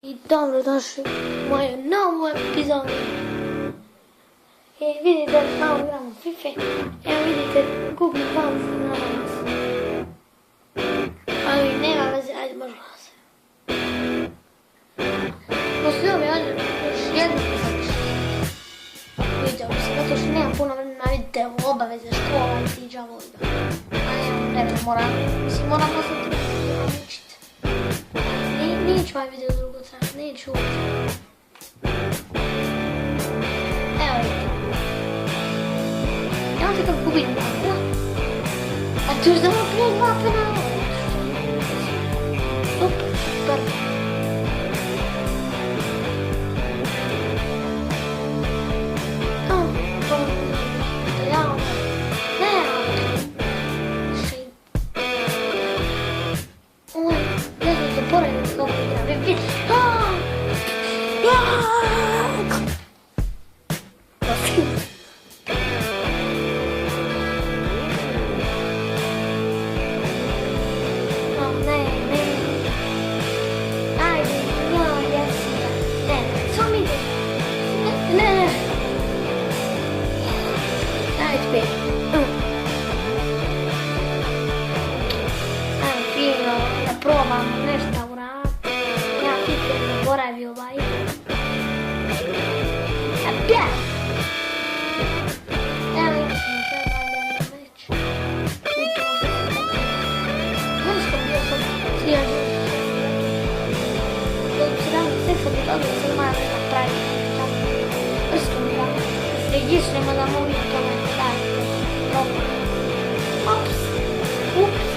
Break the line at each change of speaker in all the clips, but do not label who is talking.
I dobrodošli u moju novu epizodu. I vidite kao igramo FIFA. Evo vidite, gubim vam na nas. Ali nema veze, ajde možemo se. Poslije ove još jednu video se, zato što nemam puno vremena, vidite obaveze, škola i ti džavo igra. A ne moram, moram poslati učiti. Neću ovaj video drugo trajati, neću uopće. Evo vidite. Evo te kako gubim da? A tu još da vam plus 2 penala. Super. Probam nešto uraditi. Ja pitanje zaboravio ovaj. Opet! Evo još sam trebala već. Vrsko bio sam slijan. Do 17 sekundi dobio sam malo napraviti. Vrsko mi da se registrujemo da mogu to ne dati. Ups! Ups! Ups!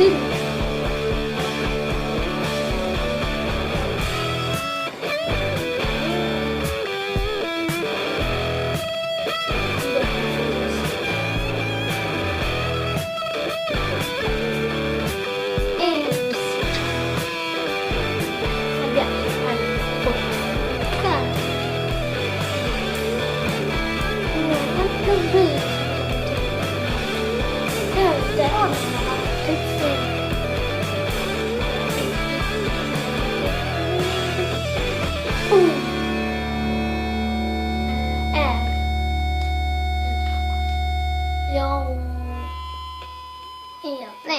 Ne!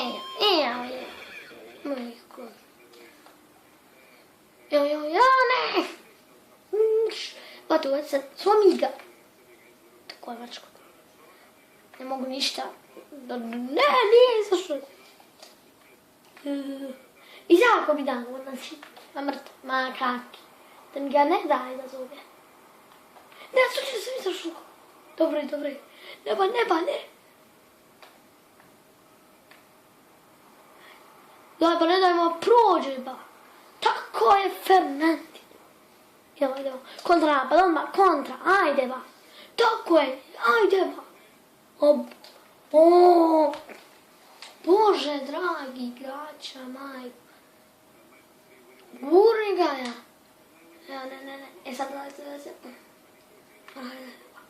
Gotovo, sad, sva miga. Tako je mačko. Ne mogu ništa. Ne, nije zašlo. I jako bi dan, znači, mrtav, makaki. Da mi ga ne daje da zove. Ne, slučajno sam izašlo. Dobro. Ne. Daj, ne dajmo prođe, ba. Tako je Fernandinho. Idemo. Kontra napad, odmah, kontra. Ajde, ba. Tako je. Ajde, ba. Bože, dragi igrača, majko. Gurni ga ja. Evo, ne. Sad da se... Ajde, ba.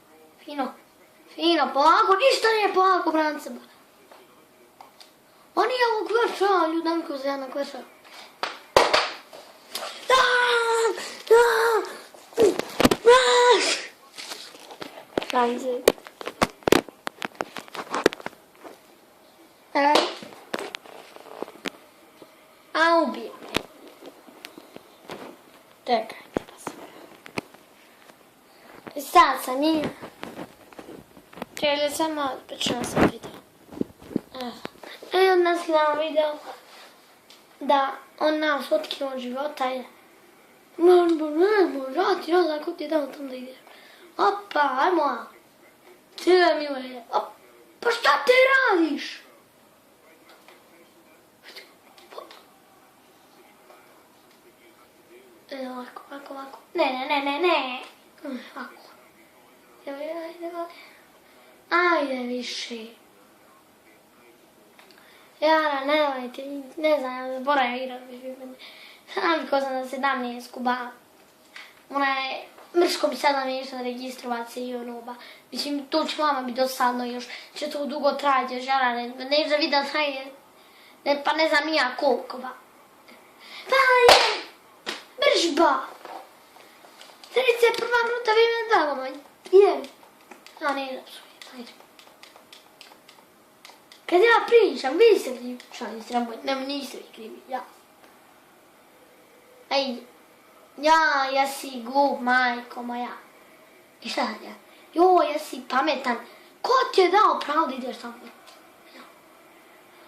Fino, polako. Ništa nije polako, brance, ba. On je ovo kvrša, ljudanko za jedna kvrša. Ajde. A ubije. Čekajte pa se. I sad sam i... Čekajte samo, pričala sam video. I od nas gledamo video da on nas otkinuo života je. Vrati, ja znam ko ti je dao tam da ideš. Opa, ajmo. Cijela mile. Pa šta ti radiš? Ovako. Ne. Ovako. Ajde više. Jara, nemojte, ne znam, zaboravim igrati. Navikao sam da 17 kuba. Mrško bi sada mi išla registrovati se i onoba. Mislim, to će mama biti dosadno još. Će to dugo trajati još, Jara, ne da vidim traje. Pa ne znam nija koliko ba. Pa je! Brž ba! 31 minuta, vi me drago, ma idem. Ja, ne, ajde. Kad ja pričam, vi ste krivi, šalim se, niste vi krivi, ja. Ajde. Ja, jesi glup, majko moja. I šta ja? Jo, jesi pametan. Ko ti je dao pravo da ideš sa mnom?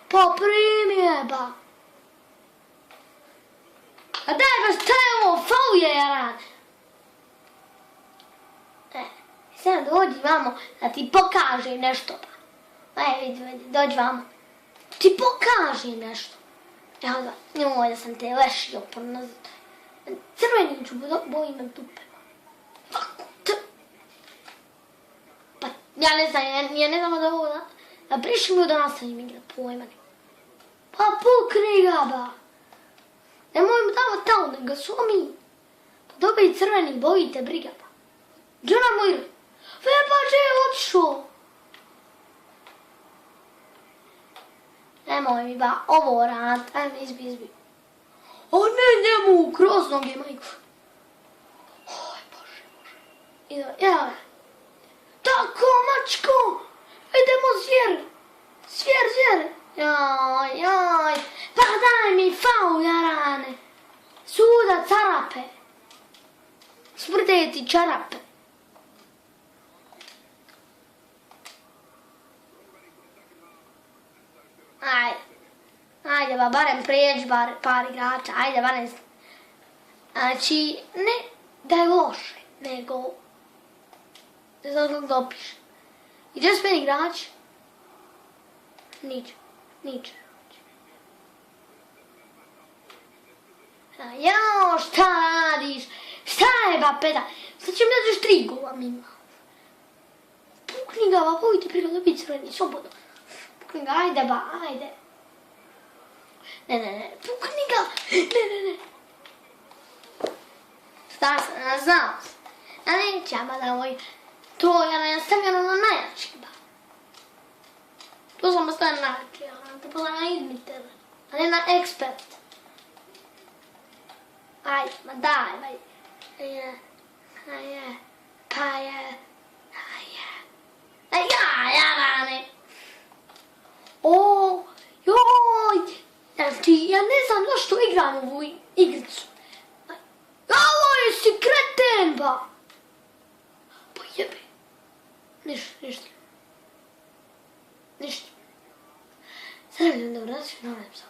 Pa primi je, ba. A daj ba, šta je ovo? Faul je, jaran. Sad dođi vamo da ti pokažem nešto, pa. Vidi, dođi vamo. Ti pokaži nešto. Evo ga, njoj da sam te lešio ponazad. Crveniću, boli me dupe. Pa, ja ne znam da ovo da prišli mi da nastavim igrat, pojma ne. Pa pukni ga, ba. Nemoj mu davati tamo, nego slomi. Pa dobij crveni, boli te briga, ba. Gdje nam mu igra? Pa gdje je otišao? Nemoj mi, ba, ovo rad, ajme izbi. O ne, njemu, kroz noge, majko. Oj, Bože. Evo. Tako, mačko. Idemo zvijer. Zvijer. Jaj. Pa daj mi faul, jarane. Suda carape. Smrdeti čarape. Ajde, ba, barem prijeđi par igrača, ajde, barem... Znači, ne da je loše, nego... Ne znam kako da opišem. I gdje su meni igrači? Niče. Jao, šta radiš? Šta je, ba, peda? Sad će mi dađeš 3 gola mimo. Pukni ga, ba, bojte prigledati biti crveni, slobodno. Pukni ga, ajde, ba, ajde. Ne, pukni ga, ne. Šta sam, znao sam. Ja neće, ba, da moj, to ja nastavljeno na najjači, ba. To sam ostavljeno na najjači, ja nam to bila na idmiter, a ne na ekspert. Ajde, ma daj, baj. Rane. O, joj. Znači, ja ne znam zašto igram ovu igricu. Alo, jesi kreten, ba. Pa jebe. Ništa. Sad idem da vraćam na ovaj epizod.